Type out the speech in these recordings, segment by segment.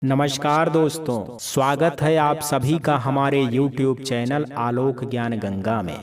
नमस्कार दोस्तों, स्वागत है आप सभी का हमारे YouTube चैनल आलोक ज्ञान गंगा में।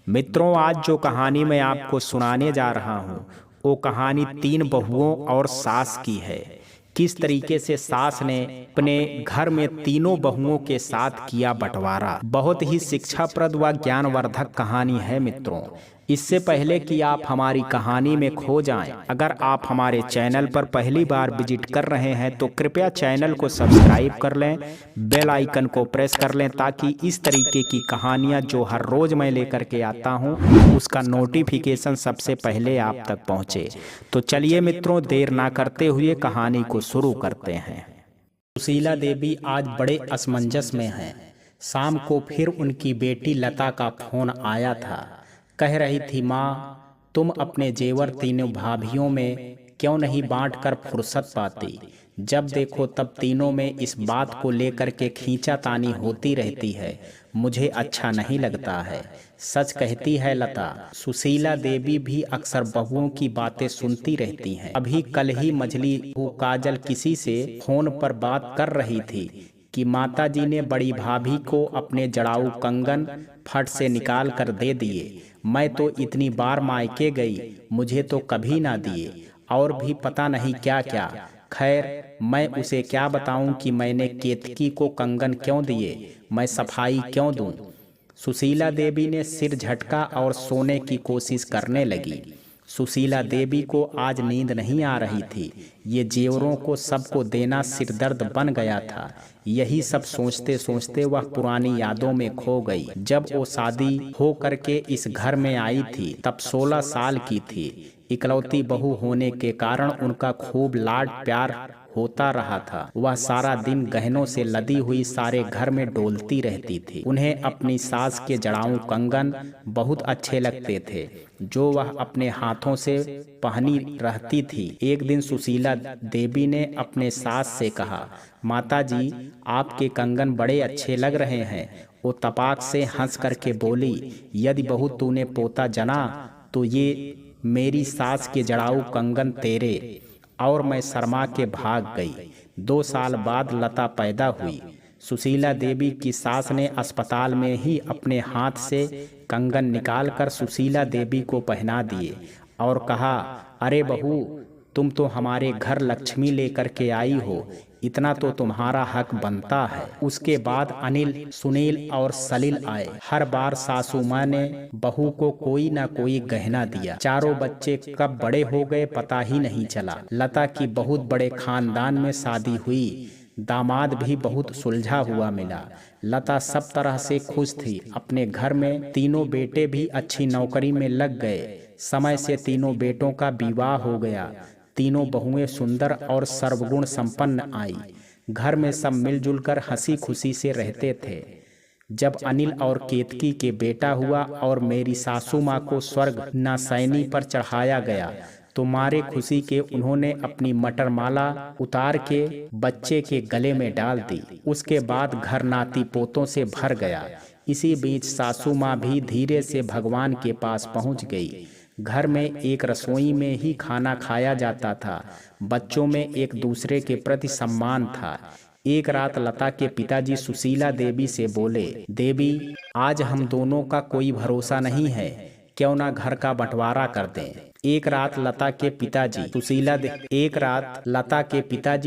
मित्रों, आज जो कहानी मैं आपको सुनाने जा रहा हूँ वो कहानी तीन बहुओं और सास की है। किस तरीके से सास ने अपने घर में तीनों बहुओं के साथ किया बंटवारा। बहुत ही शिक्षाप्रद व ज्ञानवर्धक कहानी है मित्रों। इससे पहले कि आप हमारी कहानी में खो जाएं, अगर आप हमारे चैनल पर पहली बार विजिट कर रहे हैं तो कृपया चैनल को सब्सक्राइब कर लें, बेल आइकन को प्रेस कर लें ताकि इस तरीके की कहानियां जो हर रोज मैं लेकर के आता हूं उसका नोटिफिकेशन सबसे पहले आप तक पहुंचे। तो चलिए मित्रों, देर ना करते हुए कहानी को शुरू करते हैं। सुशीला देवी आज बड़े असमंजस में हैं। शाम को फिर उनकी बेटी लता का फोन आया था। कह रही थी, माँ तुम अपने जेवर तीनों भाभियों में क्यों नहीं बांट कर फुर्सत पाती। जब देखो तब तीनों में इस बात को लेकर के खींचातानी होती रहती है, मुझे अच्छा नहीं लगता है। सच कहती है लता। सुशीला देवी भी अक्सर बहुओं की बातें सुनती रहती हैं। अभी कल ही मझली वो काजल किसी से फोन पर बात कर रही थी कि माताजी ने बड़ी भाभी को अपने जड़ाऊ कंगन फट से निकाल कर दे दिए। मैं तो इतनी बार मायके गई, मुझे तो कभी ना दिए, और भी पता नहीं क्या क्या। खैर, मैं उसे क्या बताऊं कि मैंने केतकी को कंगन क्यों दिए, मैं सफाई क्यों दूं। सुशीला देवी ने सिर झटका और सोने की कोशिश करने लगी। सुशीला देवी को आज नींद नहीं आ रही थी। ये जेवरों को सबको देना सिरदर्द बन गया था। यही सब सोचते सोचते वह पुरानी यादों में खो गई। जब वो शादी हो करके इस घर में आई थी तब 16 साल की थी। इकलौती बहू होने के कारण उनका खूब लाड प्यार होता रहा था। वह सारा दिन गहनों से लदी हुई सारे घर में डोलती रहती थी। उन्हें अपनी सास के जड़ाऊ कंगन बहुत अच्छे लगते थे जो वह अपने हाथों से पहनी रहती थी। एक दिन सुशीला देवी ने अपने सास से कहा, माताजी आपके कंगन बड़े अच्छे लग रहे हैं। वो तपाक से हंस करके बोली, यदि बहू तूने पोता जना तो ये मेरी सास के जड़ाऊ कंगन तेरे। और मैं शर्मा के भाग गई। 2 साल बाद लता पैदा हुई। सुशीला देवी की सास ने अस्पताल में ही अपने हाथ से कंगन निकालकर सुशीला देवी को पहना दिए और कहा, अरे बहू तुम तो हमारे घर लक्ष्मी लेकर के आई हो, इतना तो तुम्हारा हक बनता है। उसके बाद अनिल, सुनील और सलील आए। हर बार सासू माँ ने बहू को कोई ना कोई गहना दिया। चारों बच्चे कब बड़े हो गए पता ही नहीं चला। लता की बहुत बड़े खानदान में शादी हुई। दामाद भी बहुत सुलझा हुआ मिला। लता सब तरह से खुश थी। अपने घर में तीनों बेटे भी अच्छी नौकरी में लग गए। समय से तीनों बेटों का विवाह हो गया। तीनों बहुएं सुंदर और सर्वगुण संपन्न आई। घर में सब मिलजुल कर हंसी खुशी से रहते थे। जब अनिल और केतकी के बेटा हुआ और मेरी सासू माँ को स्वर्ग नासैनी पर चढ़ाया गया तो मारे खुशी के उन्होंने अपनी मटर माला उतार के बच्चे के गले में डाल दी। उसके बाद घर नाती पोतों से भर गया। इसी बीच सासू माँ भी धीरे से भगवान के पास पहुँच गई। घर में एक रसोई में ही खाना खाया जाता था। बच्चों में एक दूसरे के प्रति सम्मान था। एक रात लता के पिताजी सुशीला देवी से बोले, देवी आज हम दोनों का कोई भरोसा नहीं है, क्यों ना घर का बंटवारा कर दें। एक रात लता के पिताजी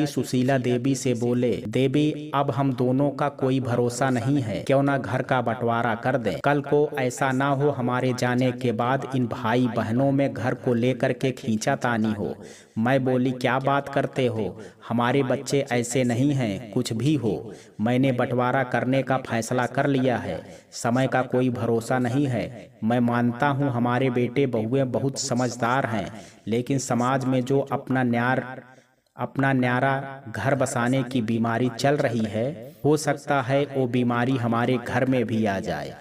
सुशीला देवी से बोले, देवी अब हम दोनों का कोई भरोसा नहीं है, क्यों ना घर का बंटवारा कर दें। कल को ऐसा ना हो हमारे जाने के बाद इन भाई बहनों में घर को लेकर के खींचातानी हो। मैं बोली, क्या बात करते हो, हमारे बच्चे ऐसे नहीं हैं, कुछ भी हो। मैंने बंटवारा करने का फैसला कर लिया है। समय का कोई भरोसा नहीं है। मैं मानता हूँ हमारे बेटे बहुएं बहुत समझदार हैं, लेकिन समाज में जो अपना न्यारा घर बसाने की बीमारी चल रही है, हो सकता है वो बीमारी हमारे घर में भी आ जाए।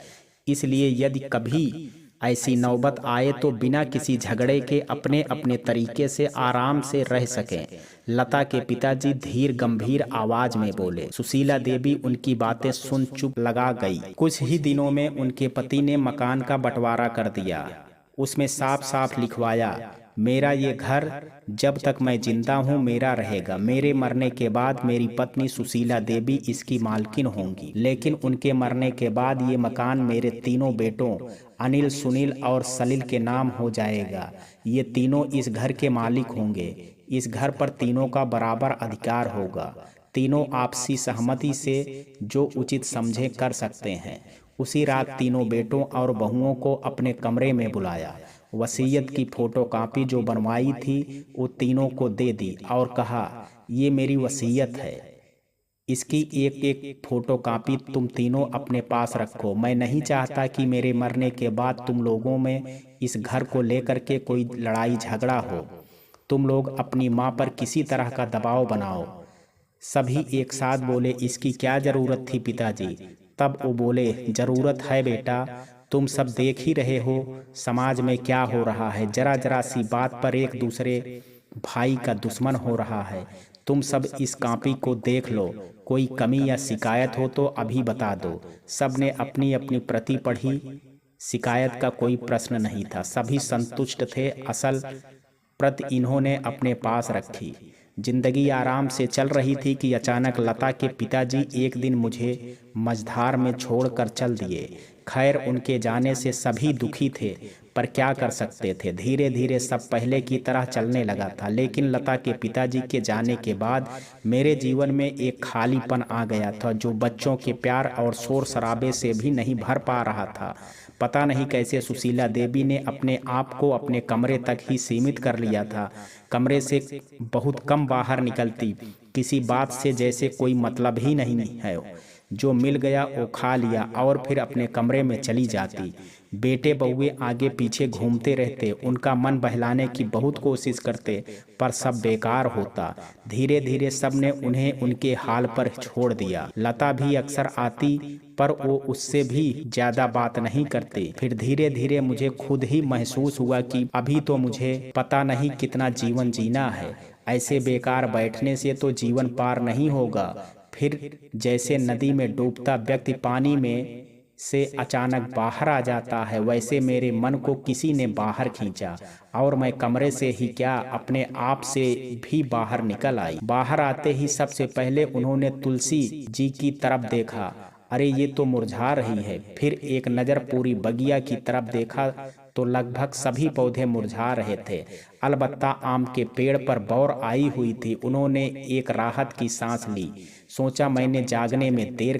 इसलिए यदि कभी ऐसी नौबत आए तो बिना किसी झगड़े के अपने अपने तरीके से आराम से रह सकें। लता के पिताजी धीर गंभीर आवाज में बोले। सुशीला देवी उनकी बातें सुन चुप लगा गई। कुछ ही दिनों में उनके पति ने मकान का बंटवारा कर दिया। उसमें साफ साफ लिखवाया मेरा ये घर जब तक मैं जिंदा हूँ मेरा रहेगा। मेरे मरने के बाद मेरी पत्नी सुशीला देवी इसकी मालकिन होंगी, लेकिन उनके मरने के बाद ये मकान मेरे तीनों बेटों अनिल, सुनील और सलील के नाम हो जाएगा। ये तीनों इस घर के मालिक होंगे। इस घर पर तीनों का बराबर अधिकार होगा। तीनों आपसी सहमति से जो उचित समझे कर सकते हैं। उसी रात तीनों बेटों और बहुओं को अपने कमरे में बुलाया। वसीयत की फोटोकॉपी जो बनवाई थी वो तीनों को दे दी और कहा, ये मेरी वसीयत है, इसकी एक एक फोटोकॉपी तुम तीनों अपने पास रखो। मैं नहीं चाहता कि मेरे मरने के बाद तुम लोगों में इस घर को लेकर के कोई लड़ाई झगड़ा हो। तुम लोग अपनी माँ पर किसी तरह का दबाव बनाओ। सभी एक साथ बोले, इसकी क्या जरूरत थी पिताजी? तब वो बोले, जरूरत है बेटा, तुम सब देख ही रहे हो समाज में क्या हो रहा है। जरा जरा सी बात पर एक दूसरे भाई का दुश्मन हो रहा है। तुम सब इस कॉपी को देख लो, कोई कमी या शिकायत हो तो अभी बता दो। सब ने अपनी अपनी प्रति पढ़ी। शिकायत का कोई प्रश्न नहीं था, सभी संतुष्ट थे। असल प्रति इन्होंने अपने पास रखी। जिंदगी आराम से चल रही थी कि अचानक लता के पिताजी एक दिन मुझे मझधार में छोड़कर चल दिए। खैर, उनके जाने से सभी दुखी थे, पर क्या कर सकते थे। धीरे धीरे सब पहले की तरह चलने लगा था, लेकिन लता के पिताजी के जाने के बाद मेरे जीवन में एक खालीपन आ गया था जो बच्चों के प्यार और शोर शराबे से भी नहीं भर पा रहा था। पता नहीं कैसे सुशीला देवी ने अपने आप को अपने कमरे तक ही सीमित कर लिया था। कमरे से बहुत कम बाहर निकलती, किसी बात से जैसे कोई मतलब ही नहीं है। जो मिल गया वो खा लिया और फिर अपने कमरे में चली जाती। बेटे बहुए आगे पीछे घूमते रहते, उनका मन बहलाने की बहुत कोशिश करते, पर सब बेकार होता। धीरे धीरे सब ने उन्हें उनके हाल पर छोड़ दिया। लता भी अक्सर आती, पर वो उससे भी ज्यादा बात नहीं करती। फिर धीरे धीरे मुझे खुद ही महसूस हुआ कि अभी तो मुझे पता नहीं कितना जीवन जीना है। ऐसे बेकार बैठने से तो जीवन पार नहीं होगा। फिर जैसे नदी में डूबता व्यक्ति पानी में से अचानक बाहर आ जाता है, वैसे मेरे मन को किसी ने बाहर खींचा और मैं कमरे से ही क्या अपने आप से भी बाहर निकल आई। बाहर आते ही सबसे पहले उन्होंने तुलसी जी की तरफ देखा। अरे ये तो मुरझा रही है। फिर एक नज़र पूरी बगिया की तरफ देखा तो लगभग सभी पौधे मुरझा रहे थे। अलबत्ता आम के पेड़ पर बौर आई हुई थी। उन्होंने एक राहत की सांस ली। सोचा मैंने जागने में देर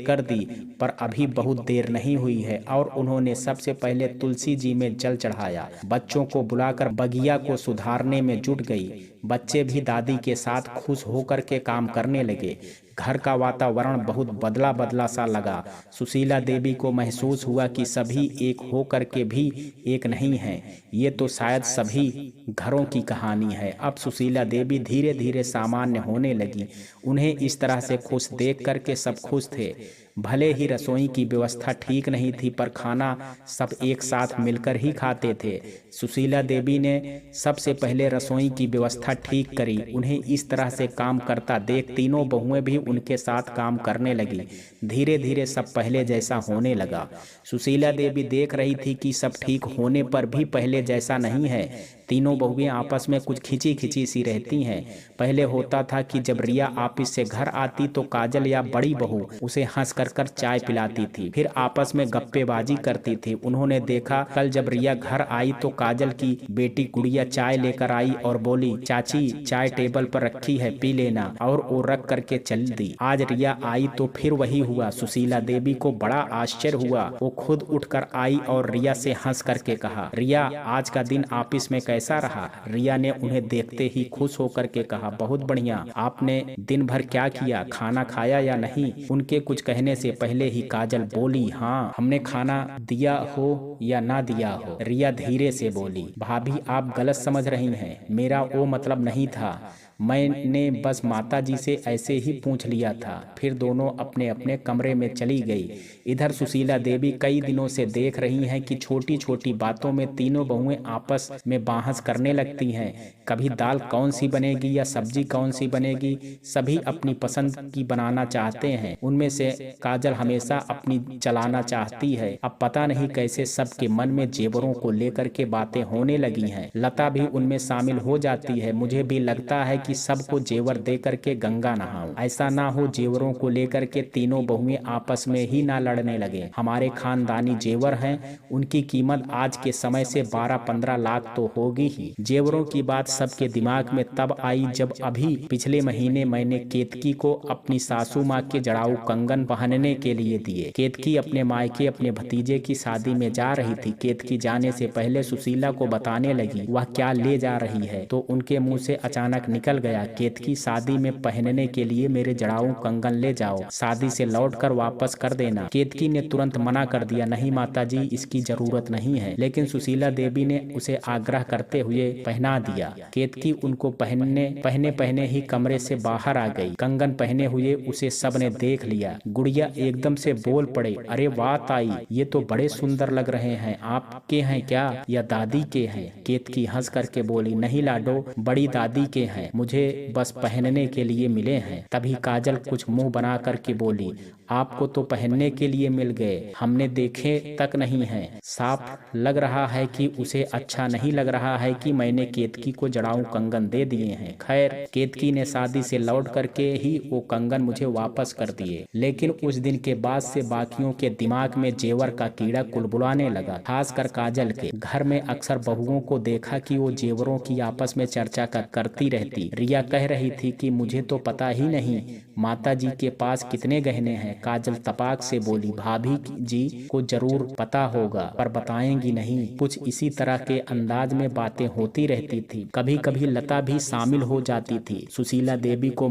कर दी, पर अभी बहुत देर नहीं हुई है। और उन्होंने सबसे पहले तुलसी जी में जल चढ़ाया। बच्चों को बुलाकर बगिया को सुधारने में जुट गई। बच्चे भी दादी के साथ खुश होकर के काम करने लगे। घर का वातावरण बहुत बदला बदला सा लगा। सुशीला देवी को महसूस हुआ कि सभी एक होकर के भी एक नहीं हैं। ये तो शायद सभी घरों की कहानी है। अब सुशीला देवी धीरे धीरे सामान्य होने लगी। उन्हें इस तरह से खुश देख करके सब खुश थे। भले ही रसोई की व्यवस्था ठीक नहीं थी, पर खाना सब एक साथ मिलकर ही खाते थे। सुशीला देवी ने सबसे पहले रसोई की व्यवस्था ठीक करी। उन्हें इस तरह से काम करता देख तीनों बहुएं भी उनके साथ काम करने लगी। धीरे धीरे सब पहले जैसा होने लगा। सुशीला देवी देख रही थी कि सब ठीक होने पर भी पहले जैसा नहीं है। तीनों बहुएं आपस में कुछ खिंची खिंची सी रहती हैं। पहले होता था कि जब रिया ऑफिस से घर आती तो काजल या बड़ी बहू उसे हंस कर चाय पिलाती थी, फिर आपस में गप्पेबाजी करती थी। उन्होंने देखा कल जब रिया घर आई तो काजल की बेटी गुड़िया चाय लेकर आई और बोली, चाची चाय टेबल पर रखी है, पी लेना, और वो रख करके चल दी। आज रिया आई तो फिर वही हुआ। सुशीला देवी को बड़ा आश्चर्य हुआ। वो खुद उठकर आई और रिया से हंस करके कहा, रिया आज का दिन ऑफिस में कैसा रहा? रिया ने उन्हें देखते ही खुश होकर के कहा, बहुत बढ़िया। आपने दिन भर क्या किया? खाना खाया या नहीं? उनके कुछ कहने से पहले ही काजल बोली, हाँ हमने खाना दिया हो या ना दिया हो। रिया धीरे से बोली, भाभी आप गलत समझ रही हैं, मेरा वो मतलब नहीं था। मैंने बस माताजी से ऐसे ही पूछ लिया था। फिर दोनों अपने अपने कमरे में चली गई। इधर सुशीला देवी कई दिनों से देख रही हैं कि छोटी छोटी बातों में तीनों बहुएं आपस में बहस करने लगती हैं। कभी दाल कौन सी बनेगी या सब्जी कौन सी बनेगी, सभी अपनी पसंद की बनाना चाहते हैं। उनमें से काजल हमेशा अपनी चलाना चाहती है। अब पता नहीं कैसे सबके मन में जेवरों को लेकर के बातें होने लगी हैं। लता भी उनमें शामिल हो जाती है। मुझे भी लगता है कि सबको जेवर दे करके गंगा नहाऊं। ऐसा ना हो जेवरों को लेकर के तीनों बहुएं आपस में ही ना लड़ने लगे। हमारे खानदानी जेवर हैं, उनकी कीमत आज के समय से 12-15 लाख तो होगी ही। जेवरों की बात सबके दिमाग में तब आई जब अभी पिछले महीने मैंने केतकी को अपनी सासू माँ के जड़ाऊ कंगन पहनने के लिए दिए। केतकी अपने मायके अपने भतीजे की शादी में जा रही थी। केतकी जाने से पहले सुशीला को बताने लगी वह क्या ले जा रही है, तो उनके मुंह से अचानक निकल गया, केतकी शादी में पहनने के लिए मेरे जड़ाऊ कंगन ले जाओ, शादी से लौटकर वापस कर देना। केतकी ने तुरंत मना कर दिया, नहीं माताजी, इसकी जरूरत नहीं है। लेकिन सुशीला देवी ने उसे आग्रह करते हुए पहना दिया। केतकी उनको पहने पहने ही कमरे से बाहर आ गई। कंगन पहने हुए उसे सबने देख लिया। गुड़िया एकदम से बोल पड़े, अरे वाह ताई, ये तो बड़े सुंदर लग रहे हैं। आपके हैं क्या या दादी के हैं? केतकी हंस करके बोली, नहीं लाडो, बड़ी दादी के हैं, मुझे बस पहनने के लिए मिले हैं। तभी काजल कुछ मुंह बना करके बोली, आपको तो पहनने के लिए मिल गए, हमने देखे तक नहीं है। साफ लग रहा है कि उसे अच्छा नहीं लग रहा है कि मैंने केतकी को जड़ाऊ कंगन दे दिए हैं। खैर, केतकी ने शादी से लौट करके ही वो कंगन मुझे वापस कर दिए। लेकिन उस दिन के बाद से बाकियों के दिमाग में जेवर का कीड़ा कुलबुलाने लगा, खासकर काजल के। घर में अक्सर बहुओं को देखा कि वो जेवरों की आपस में चर्चा करती रहती। रिया कह रही थी कि मुझे तो पता ही नहीं माताजी के पास कितने गहने हैं। काजल तपाक से बोली, भाभी जी को जरूर पता होगा पर बताएंगी नहीं। कुछ इसी तरह के अंदाज में बातें होती रहती थी। कभी कभी लता भी शामिल हो जाती थी। सुशीला देवी को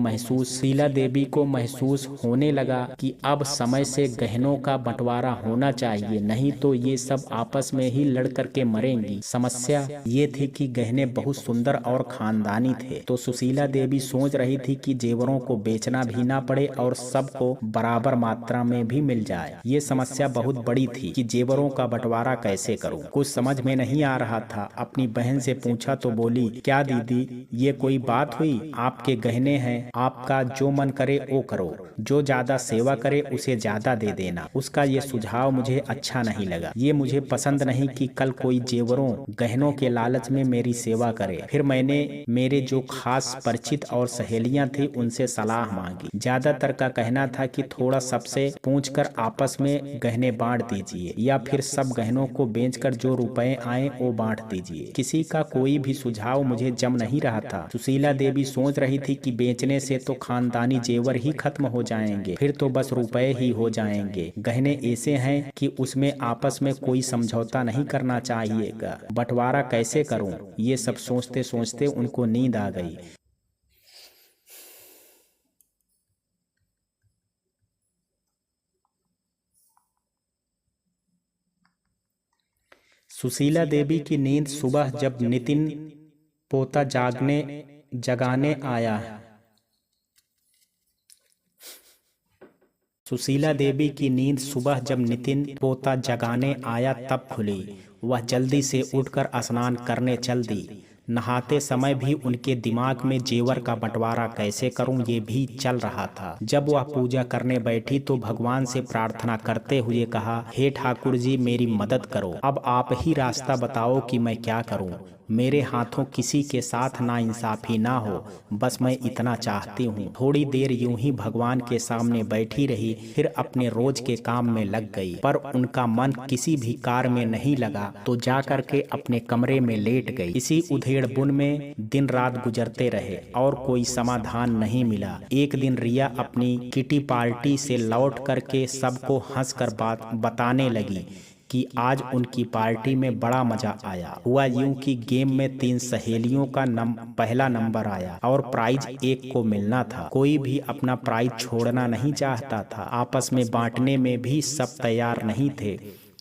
महसूस होने लगा कि अब समय से गहनों का बंटवारा होना चाहिए, नहीं तो ये सब आपस में ही लड़ करके मरेंगी। समस्या ये थी कि गहने बहुत सुंदर और खानदानी थे, तो सुशीला देवी सोच रही थी कि जेवरों को बेचना भी ना पड़े और सबको बराबर मात्रा में भी मिल जाए। ये समस्या बहुत बड़ी थी कि जेवरों का बंटवारा कैसे करूं। कुछ समझ में नहीं आ रहा था। अपनी बहन से पूछा तो बोली, क्या दीदी, ये कोई बात हुई? आपके गहने हैं, आपका जो मन करे वो करो, जो ज्यादा सेवा करे उसे ज्यादा दे देना। उसका ये सुझाव मुझे अच्छा नहीं लगा। ये मुझे पसंद नहीं कि कल कोई जेवरों गहनों के लालच में मेरी सेवा करे। फिर मैंने मेरे जो खास परिचित और सहेलियां थी उनसे सलाह मांगी। ज्यादातर का कहना था कि थोड़ा सबसे पूछकर आपस में गहने बांट दीजिए, या फिर सब गहनों को बेचकर जो रुपए आए वो बांट दीजिए। किसी का कोई भी सुझाव मुझे जम नहीं रहा था। सुशीला देवी सोच रही थी कि बेचने से तो खानदानी जेवर ही खत्म हो जाएंगे, फिर तो बस रुपए ही हो जाएंगे। गहने ऐसे हैं कि उसमें आपस में कोई समझौता नहीं करना चाहिएगा। बंटवारा कैसे करूं, ये सब सोचते सोचते उनको नींद आ गई। सुशीला देवी की नींद सुबह जब नितिन पोता जगाने आया। सुशीला देवी की नींद सुबह जब नितिन पोता जगाने आया तब खुली। वह जल्दी से उठकर स्नान करने चल दी। नहाते समय भी उनके दिमाग में जेवर का बंटवारा कैसे करूं ये भी चल रहा था। जब वह पूजा करने बैठी तो भगवान से प्रार्थना करते हुए कहा, हे ठाकुर जी, मेरी मदद करो। अब आप ही रास्ता बताओ कि मैं क्या करूं। मेरे हाथों किसी के साथ नाइंसाफी ना हो, बस मैं इतना चाहती हूँ। थोड़ी देर यूं ही भगवान के सामने बैठी रही, फिर अपने रोज के काम में लग गई। पर उनका मन किसी भी कार्य में नहीं लगा, तो जा करके अपने कमरे में लेट गई। इसी उधेड़बुन में दिन रात गुजरते रहे और कोई समाधान नहीं मिला। एक दिन रिया अपनी किटी पार्टी से लौट करके सबको हंसकर बताने लगी कि आज उनकी पार्टी में बड़ा मजा आया। हुआ यूं कि गेम में 3 सहेलियों का पहला नंबर आया और प्राइज एक को मिलना था। कोई भी अपना प्राइज छोड़ना नहीं चाहता था। आपस में बांटने में भी सब तैयार नहीं थे।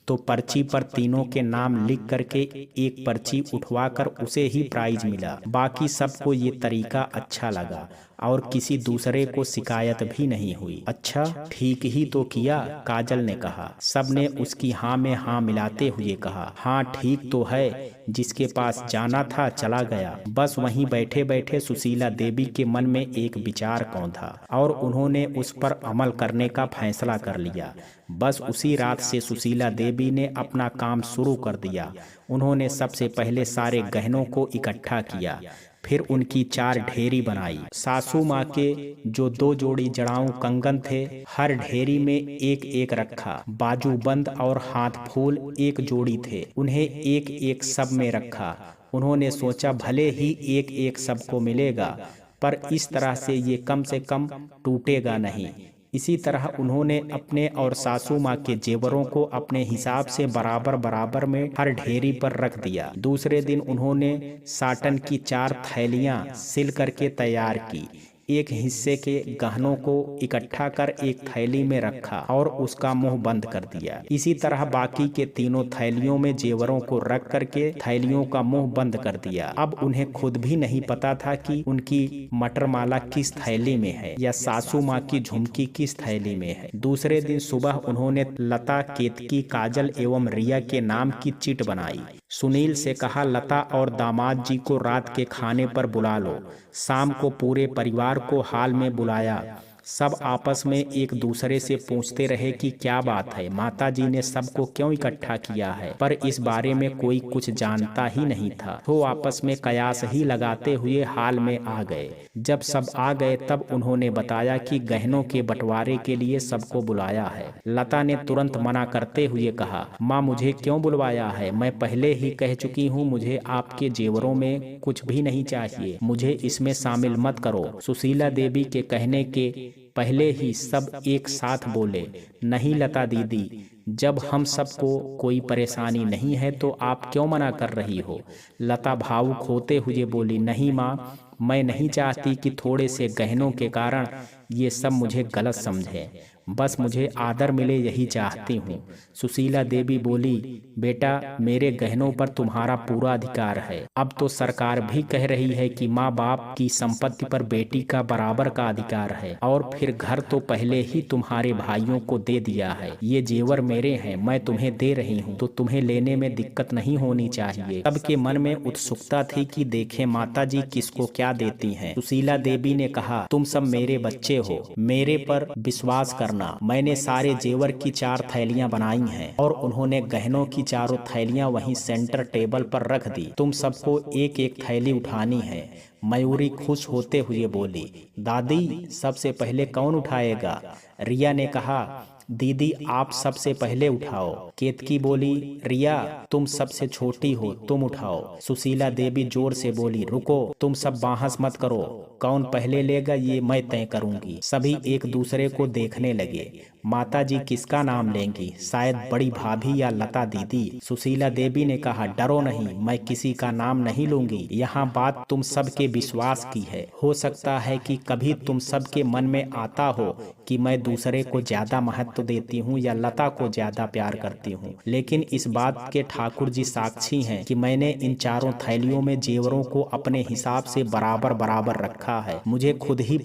तो पर्ची पर तीनों के नाम लिख करके एक पर्ची उठवाकर उसे ही प्राइज मिला। बाकी सबको ये तरीका अच्छा लगा और किसी दूसरे को शिकायत भी नहीं हुई। अच्छा, ठीक ही तो किया, काजल ने कहा। सबने उसकी हाँ में हाँ मिलाते हुए कहा, हाँ ठीक तो है, जिसके पास जाना था चला गया। बस वहीं बैठे बैठे सुशीला देवी के मन में एक विचार कौंधा और उन्होंने उस पर अमल करने का फैसला कर लिया। बस उसी रात से सुशीला देवी ने अपना काम शुरू कर दिया। उन्होंने सबसे पहले सारे गहनों को इकट्ठा किया, फिर उनकी 4 ढेरी बनाई। सासू माँ के जो 2 जोड़ी जड़ाऊ कंगन थे, हर ढेरी में एक एक रखा। बाजूबंद और हाथ फूल 1 जोड़ी थे, उन्हें एक एक सब में रखा। उन्होंने सोचा भले ही एक एक सबको मिलेगा, पर इस तरह से कम टूटेगा नहीं। इसी तरह उन्होंने अपने और सासू माँ के जेवरों को अपने हिसाब से बराबर बराबर में हर ढेरी पर रख दिया। दूसरे दिन उन्होंने साटन की 4 थैलियां सिल करके तैयार की। एक हिस्से के गहनों को इकट्ठा कर एक थैली में रखा और उसका मुंह बंद कर दिया। इसी तरह बाकी के तीनों थैलियों में जेवरों को रख करके थैलियों का मुंह बंद कर दिया। अब उन्हें खुद भी नहीं पता था कि उनकी मटर माला किस थैली में है या सासू माँ की झुमकी किस थैली में है। दूसरे दिन सुबह उन्होंने लता, केतकी, काजल एवं रिया के नाम की चिट बनाई। सुनील से कहा, लता और दामाद जी को रात के खाने पर बुला लो। शाम को पूरे परिवार को हॉल में बुलाया। सब आपस में एक दूसरे से पूछते रहे कि क्या बात है, माताजी ने सबको क्यों इकट्ठा किया है, पर इस बारे में कोई कुछ जानता ही नहीं था। वो आपस में कयास ही लगाते हुए हॉल में आ गए। जब सब आ गए तब उन्होंने बताया कि गहनों के बंटवारे के लिए सबको बुलाया है। लता ने तुरंत मना करते हुए कहा, माँ मुझे क्यों बुलवाया है, मैं पहले ही कह चुकी हूँ मुझे आपके जेवरों में कुछ भी नहीं चाहिए, मुझे इसमें शामिल मत करो। सुशीला देवी के कहने के पहले ही सब एक साथ बोले, नहीं लता दीदी, जब हम सबको कोई परेशानी नहीं है तो आप क्यों मना कर रही हो। लता भावुक होते हुए बोली, नहीं माँ, मैं नहीं चाहती कि थोड़े से गहनों के कारण ये सब मुझे गलत समझे, बस मुझे आदर मिले यही चाहती हूँ। सुशीला देवी बोली, बेटा मेरे गहनों पर तुम्हारा पूरा अधिकार है। अब तो सरकार भी कह रही है कि माँ बाप की संपत्ति पर बेटी का बराबर का अधिकार है, और फिर घर तो पहले ही तुम्हारे भाइयों को दे दिया है। ये जेवर मेरे हैं, मैं तुम्हें दे रही हूँ तो तुम्हें लेने में दिक्कत नहीं होनी चाहिए। सबके मन में उत्सुकता थी कि देखें माता जी किसको क्या देती हैं। सुशीला देवी ने कहा, तुम सब मेरे बच्चे हो, मेरे पर विश्वास करना। मैंने सारे जेवर की 4 थैलियां बनाई हैं और उन्होंने गहनों की 4 थैलियां वहीं सेंटर टेबल पर रख दी। तुम सबको एक एक थैली उठानी है। मयूरी खुश होते हुए बोली, दादी सबसे पहले कौन उठाएगा। रिया ने कहा, दीदी आप सबसे पहले उठाओ। केतकी बोली, रिया तुम सबसे छोटी हो, तुम उठाओ। सुशीला देवी जोर से बोली, रुको, तुम सब बहस मत करो, कौन पहले लेगा ये मैं तय करूंगी। सभी एक दूसरे को देखने लगे। माताजी किसका नाम लेंगी, शायद बड़ी भाभी या लता दीदी। सुशीला देवी ने कहा, डरो नहीं, मैं किसी का नाम नहीं लूंगी। यहाँ बात तुम सबके विश्वास की है। हो सकता है कि कभी तुम सबके मन में आता हो कि मैं दूसरे को ज्यादा महत्व देती हूँ या लता को ज्यादा प्यार करती हूँ, लेकिन इस बात के ठाकुर जी साक्षी हैं कि मैंने इन 4 थैलियों में जेवरों को अपने हिसाब से बराबर बराबर रखा है। मुझे खुद ही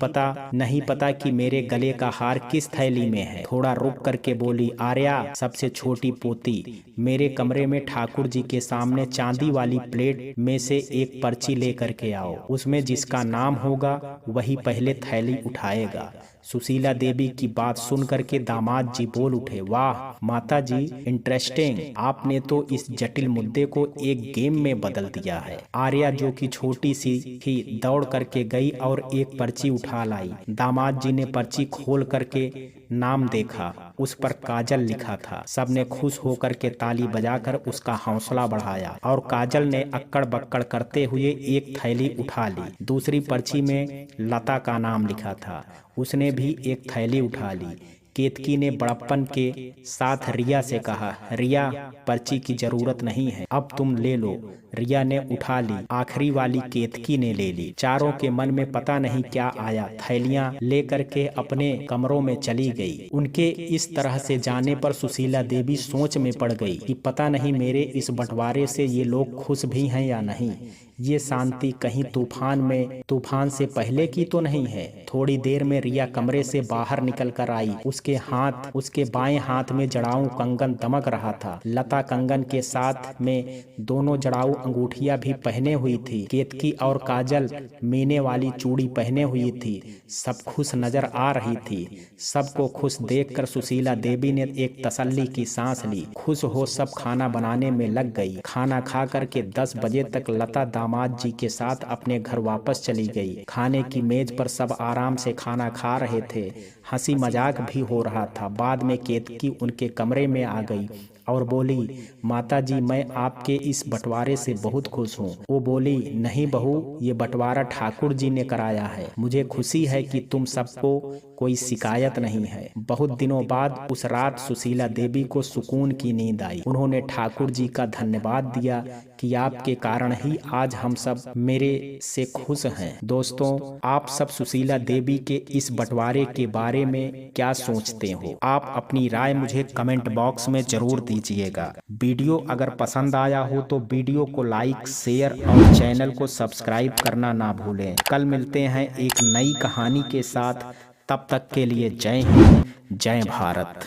नहीं पता कि मेरे गले का हार किस थैली में है। थोड़ा रुक करके बोली, आर्या सबसे छोटी पोती, मेरे कमरे में ठाकुर जी के सामने चांदी वाली प्लेट में से एक पर्ची ले करके आओ, उसमें जिसका नाम होगा वही पहले थैली उठाएगा। सुशीला देवी की बात सुन करके दामाद जी बोल उठे, वाह माता जी, इंटरेस्टिंग, आपने तो इस जटिल मुद्दे को एक गेम में बदल दिया है। आर्या जो कि छोटी सी थी दौड़ करके गई और एक पर्ची उठा लाई। दामाद जी ने पर्ची खोल करके नाम देखा, उस पर काजल लिखा था। सबने खुश होकर के ताली बजाकर उसका हौसला बढ़ाया और काजल ने अक्कड़ बक्कड़ करते हुए एक थैली उठा ली। दूसरी पर्ची में लता का नाम लिखा था, उसने भी एक थैली उठा ली। केतकी ने बड़प्पन के साथ रिया से कहा, रिया पर्ची की जरूरत नहीं है, अब तुम ले लो। रिया ने उठा ली, आखिरी वाली केतकी ने ले ली। चारों के मन में पता नहीं क्या आया, थैलियां लेकर के अपने कमरों में चली गई। उनके इस तरह से जाने पर सुशीला देवी सोच में पड़ गई कि पता नहीं मेरे इस बंटवारे से ये लोग खुश भी हैं या नहीं। ये शांति कहीं तूफान से पहले की तो नहीं है। थोड़ी देर में रिया कमरे से बाहर निकल कर आई। उसके बाएं हाथ में जड़ाऊ कंगन दमक रहा था। लता कंगन के साथ में दोनों जड़ाऊ अंगूठियां भी पहने हुई थी। केतकी और काजल मीने वाली चूड़ी पहने हुई थी। सब खुश नजर आ रही थी। सबको खुश देखकर सुशीला देवी ने एक तसल्ली की सांस ली। खुश हो सब खाना बनाने में लग गई। खाना खा करके 10 बजे तक लता दामाद जी के साथ अपने घर वापस चली गई। खाने की मेज पर सब आराम से खाना खा रहे थे। हंसी मजाक भी हो रहा था। बाद में केतकी उनके कमरे में आ गई और बोली, माता जी मैं आपके इस बंटवारे से बहुत खुश हूँ। वो बोली, नहीं बहू, ये बंटवारा ठाकुर जी ने कराया है। मुझे खुशी है कि तुम सबको कोई शिकायत नहीं है। बहुत दिनों बाद उस रात सुशीला देवी को सुकून की नींद आई। उन्होंने ठाकुर जी का धन्यवाद दिया कि आपके कारण ही आज हम सब मेरे से खुश हैं। दोस्तों, आप सब सुशीला देवी के इस बंटवारे के बारे में क्या सोचते हो? आप अपनी राय मुझे कमेंट बॉक्स में जरूर दीजिएगा। वीडियो अगर पसंद आया हो तो वीडियो को लाइक, शेयर और चैनल को सब्सक्राइब करना ना भूलें। कल मिलते हैं एक नई कहानी के साथ। तब तक के लिए जय हिंद, जय भारत।